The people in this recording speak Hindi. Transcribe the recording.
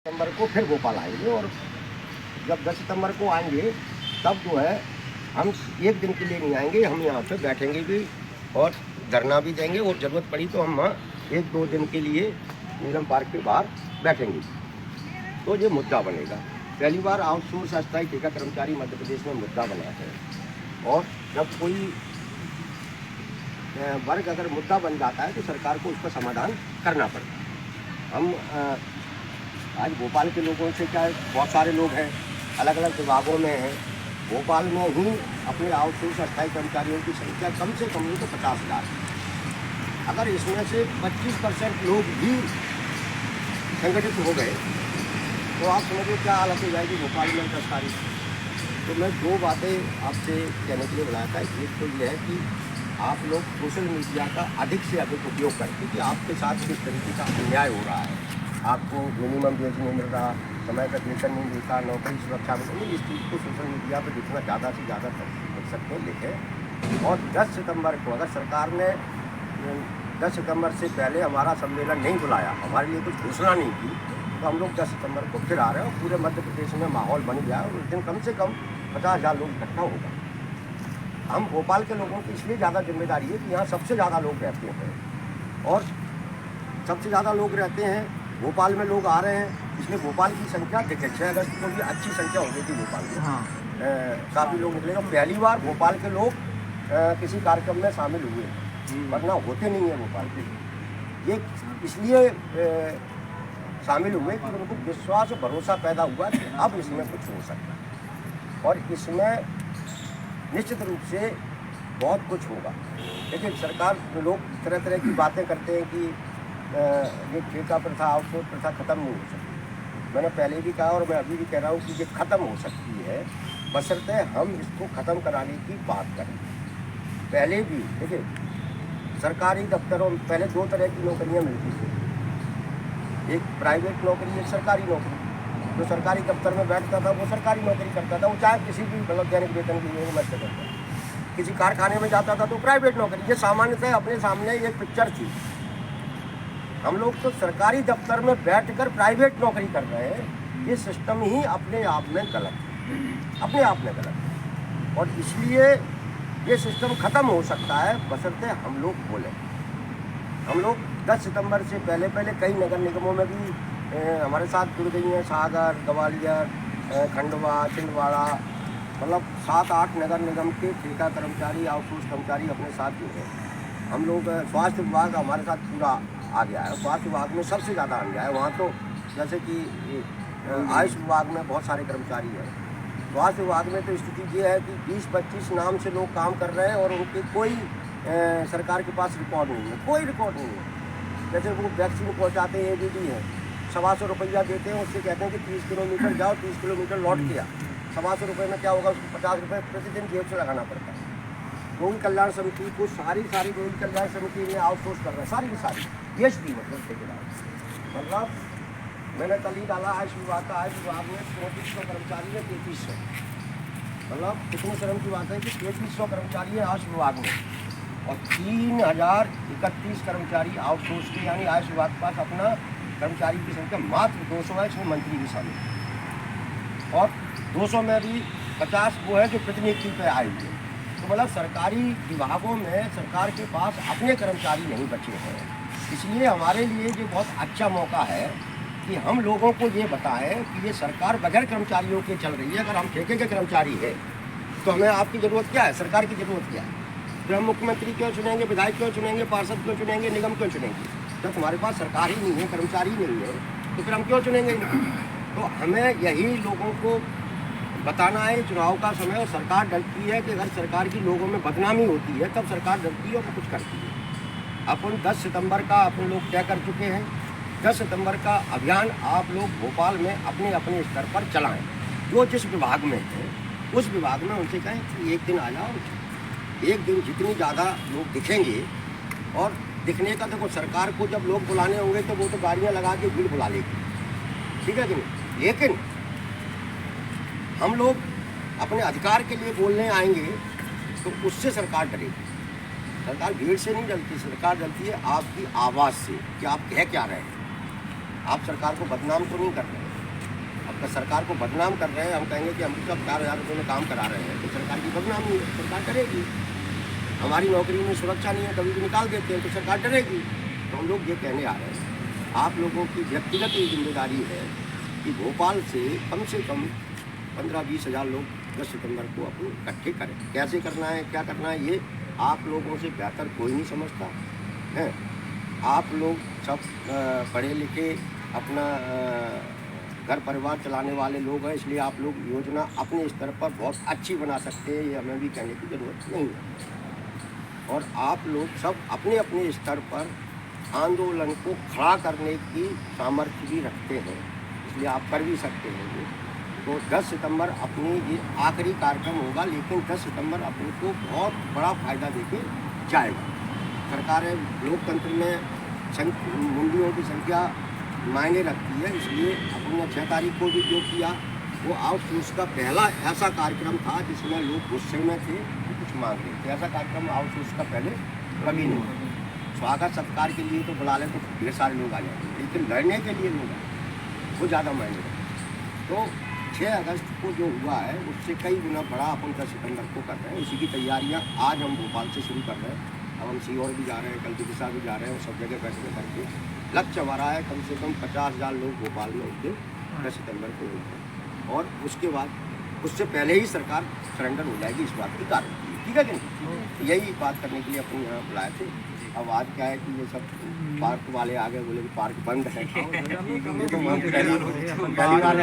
सितंबर को फिर भोपाल आएंगे और जब 10 सितंबर को आएंगे तब जो है हम एक दिन के लिए नहीं आएंगे, हम यहाँ पे बैठेंगे भी और धरना भी देंगे और ज़रूरत पड़ी तो हम वहाँ 1-2 दिन के लिए नीलम पार्क के बाहर बैठेंगे। तो ये मुद्दा बनेगा। पहली बार आउटसोर्स अस्थायी ठेका कर्मचारी मध्य प्रदेश में मुद्दा बना है और जब कोई वर्ग अगर मुद्दा बन जाता है तो सरकार को उसका समाधान करना पड़ता है। हम आज भोपाल के लोगों से क्या बहुत सारे लोग हैं, अलग अलग विभागों में हैं। भोपाल में ही अपने आउटसोर्स अस्थायी कर्मचारियों की संख्या कम से कम नहीं तो 50,000। अगर इसमें से 25% लोग भी संगठित हो गए तो आप समझिए क्या हालत हो जाएगी भोपाल में 10 तारीख। तो मैं 2 बातें आपसे कहने के लिए बुलाया था। एक तो ये है कि आप लोग सोशल मीडिया का अधिक से अधिक उपयोग करें, क्योंकि आपके साथ किस तरीके का अन्याय हो रहा है। आपको मिनिमम वेज नहीं मिल रहा, समय का वेतन नहीं मिलता, नौकरी सुरक्षा नहीं, इस चीज़ को सोशल मीडिया पर जितना ज़्यादा से ज़्यादा लिख सकते हैं लिखें। और 10 सितंबर को अगर सरकार ने 10 सितंबर से पहले हमारा सम्मेलन नहीं बुलाया, हमारे लिए कुछ घोषणा नहीं की, तो हम लोग 10 सितंबर को फिर आ रहे हैं और पूरे मध्य प्रदेश में माहौल बन गया और उस दिन कम से कम 50,000 लोग इकट्ठा होगा। हम भोपाल के लोगों की इसलिए ज़्यादा जिम्मेदारी है कि यहाँ सबसे ज़्यादा लोग रहते हैं और सबसे ज़्यादा लोग रहते हैं, भोपाल में लोग आ रहे हैं, इसलिए भोपाल की संख्या देखें 6 अगस्त को भी अच्छी संख्या हो गई थी भोपाल में। हाँ। काफ़ी लोग निकले। पहली बार भोपाल के लोग किसी कार्यक्रम में शामिल हुए, वरना होते नहीं है भोपाल के। ये इसलिए शामिल हुए कि उनको विश्वास और भरोसा पैदा हुआ कि अब इसमें कुछ हो सकता है और इसमें निश्चित रूप से बहुत कुछ होगा। लेकिन सरकार लोग तरह तरह की बातें करते हैं कि ये ठेका प्रथा आउटसोर्स प्रथा ख़त्म नहीं हो सकती। मैंने पहले भी कहा और मैं अभी भी कह रहा हूँ कि ये ख़त्म हो सकती है, बशर्ते हम इसको ख़त्म कराने की बात करें। पहले भी देखिए सरकारी दफ्तरों में पहले 2 तरह की नौकरियाँ मिलती थी, एक प्राइवेट नौकरी, एक सरकारी नौकरी। जो सरकारी दफ्तर में बैठता था वो सरकारी नौकरी करता था, वो चाहे किसी भी मतलब दैनिक वेतन की योजना में करता था। किसी कारखाने में जाता था तो प्राइवेट नौकरी। ये सामान्यतः अपने सामने एक पिक्चर थी। हम लोग तो सरकारी दफ्तर में बैठकर प्राइवेट नौकरी कर रहे हैं। ये सिस्टम ही अपने आप में गलत है, अपने आप में गलत है और इसलिए ये सिस्टम ख़त्म हो सकता है बशर्ते हम लोग बोलें। हम लोग 10 सितंबर से पहले कई नगर निगमों में भी हमारे साथ जुड़ गई हैं। सागर, ग्वालियर, खंडवा, छिंदवाड़ा, मतलब 7-8 नगर निगम के ठेका कर्मचारी आउटसोर्स कर्मचारी अपने साथ जुड़े हैं। हम लोग स्वास्थ्य विभाग हमारे साथ पूरा आ गया है। स्वास्थ्य विभाग में सबसे ज़्यादा आ गया है। वहाँ तो जैसे कि आयुष विभाग में बहुत सारे कर्मचारी हैं। स्वास्थ्य विभाग में तो स्थिति ये है कि 20-25 नाम से लोग काम कर रहे हैं और उनके कोई सरकार के पास रिकॉर्ड नहीं है, कोई रिकॉर्ड नहीं है। जैसे वो वैक्सीन पहुँचाते हैं, ABD है, 125 रुपया देते हैं, उससे कहते हैं कि 30 किलोमीटर जाओ, 30 किलोमीटर लौट के आ। 125 रुपये में क्या होगा, उसको 50 रुपये प्रतिदिन जेब से लगाना पड़ता है। रोगी कल्याण समिति को सारी रोगी कल्याण समिति में आउटसोर्स कर रहे हैं, सारी की सारी PhD मतलब ठेकेदार। मतलब मैंने कल ही डाला आयुष विभाग का, आयुष विभाग में 3400 कर्मचारी है, 3300, मतलब कितनी शर्म की बात है कि 3300 कर्मचारी है आयुष विभाग में और 3031 कर्मचारी आउटसोर्स के, यानी आयुष विभाग के पास अपना कर्मचारी की संख्या मात्र 200 है। इसमें मंत्री भी शामिल और 200 में भी 50 वो है जो प्रतिनियुक्ति पे आए हुए। तो मतलब सरकारी विभागों में सरकार के पास अपने कर्मचारी नहीं बचे हैं। इसलिए हमारे लिए ये बहुत अच्छा मौका है कि हम लोगों को ये बताएं कि ये सरकार बगैर कर्मचारियों के चल रही है। अगर हम ठेके के कर्मचारी हैं तो हमें आपकी ज़रूरत क्या है, सरकार की ज़रूरत क्या है? फिर हम मुख्यमंत्री क्यों चुनेंगे, विधायक क्यों चुनेंगे, पार्षद क्यों चुनेंगे, निगम क्यों चुनेंगे? जब हमारे पास सरकार ही नहीं है, कर्मचारी नहीं है, तो फिर हम क्यों चुनेंगे? तो हमें यही लोगों को बताना है चुनाव का समय और सरकार डरती है कि अगर सरकार की लोगों में बदनामी होती है तब सरकार डरती है और कुछ करती है। अपन 10 सितंबर का अपन लोग तय कर चुके हैं। 10 सितंबर का अभियान आप लोग भोपाल में अपने अपने स्तर पर चलाएं। जो जिस विभाग में है उस विभाग में उनसे कहें कि एक दिन आ जाओ। एक दिन जितनी ज़्यादा लोग दिखेंगे और दिखने का देखो, सरकार को जब लोग बुलाने होंगे तो वो तो गाड़ियाँ लगा के भीड़ बुला लेगी, ठीक है कि नहीं? लेकिन हम लोग अपने अधिकार के लिए बोलने आएंगे तो उससे सरकार डरेगी। सरकार भीड़ से नहीं डरती, सरकार डरती है आपकी आवाज़ से कि आप कह क्या रहे हैं। आप सरकार को बदनाम तो नहीं कर रहे हैं। तो सरकार को बदनाम कर रहे हैं। हम कहेंगे कि हम तो 4,000 रुपये में काम करा रहे हैं, तो सरकार की बदनामी है, सरकार करेगी। हमारी नौकरी में सुरक्षा नहीं है, कभी भी निकाल देते हैं तो सरकार डरेगी। तो हम लोग ये कहने आ रहे हैं, आप लोगों की व्यक्तिगत ये जिम्मेदारी है कि भोपाल से कम 15-20 हज़ार लोग 10 सितंबर को अपने इकट्ठे करें। कैसे करना है, क्या करना है, ये आप लोगों से बेहतर कोई नहीं समझता है। आप लोग सब पढ़े लिखे अपना घर परिवार चलाने वाले लोग हैं, इसलिए आप लोग योजना अपने स्तर पर बहुत अच्छी बना सकते हैं, ये हमें भी कहने की ज़रूरत नहीं है। और आप लोग सब अपने अपने स्तर पर आंदोलन को खड़ा करने की सामर्थ्य भी रखते हैं, इसलिए आप कर भी सकते हैं। तो 10 सितंबर अपनी ये आखिरी कार्यक्रम होगा, लेकिन 10 सितंबर अपने को बहुत बड़ा फ़ायदा देके जाएगा। सरकारें लोकतंत्र में मुंडियों की संख्या मायने रखती है, इसलिए अपने 6 तारीख को भी जो किया वो आउटसोर्स का पहला ऐसा कार्यक्रम था जिसमें लोग गुस्से में थे, कुछ मांग रहे थे। ऐसा कार्यक्रम आउटसोर्स का पहले कभी नहीं हुआ। स्वागत सत्कार के लिए तो बुला लें तो ढेर सारे लोग आ जाते हैं, लेकिन लड़ने के लिए लोग आए वो ज़्यादा मायने रखते। तो 6 अगस्त को जो हुआ है उससे कई गुना बड़ा अपन 10 सितंबर को कर रहे हैं। इसी की तैयारियां आज हम भोपाल से शुरू कर रहे हैं। अब हम सीहोर भी जा रहे हैं, कल विदिशा भी जा रहे हैं, और सब जगह बैठने करके लक्ष्य हमारा है कम से कम 50,000 लोग भोपाल में उस दिन 10 सितंबर को होंगे। और उसके बाद उससे पहले ही सरकार सरेंडर हो जाएगी, इस बात की गारंटी। ठीक है कि नहीं? यही बात करने के लिए अपन यहाँ बुलाए थे। अब आज क्या है कि ये सब पार्क वाले आ गए, बोले कि पार्क बंद है। ये तो पहली बार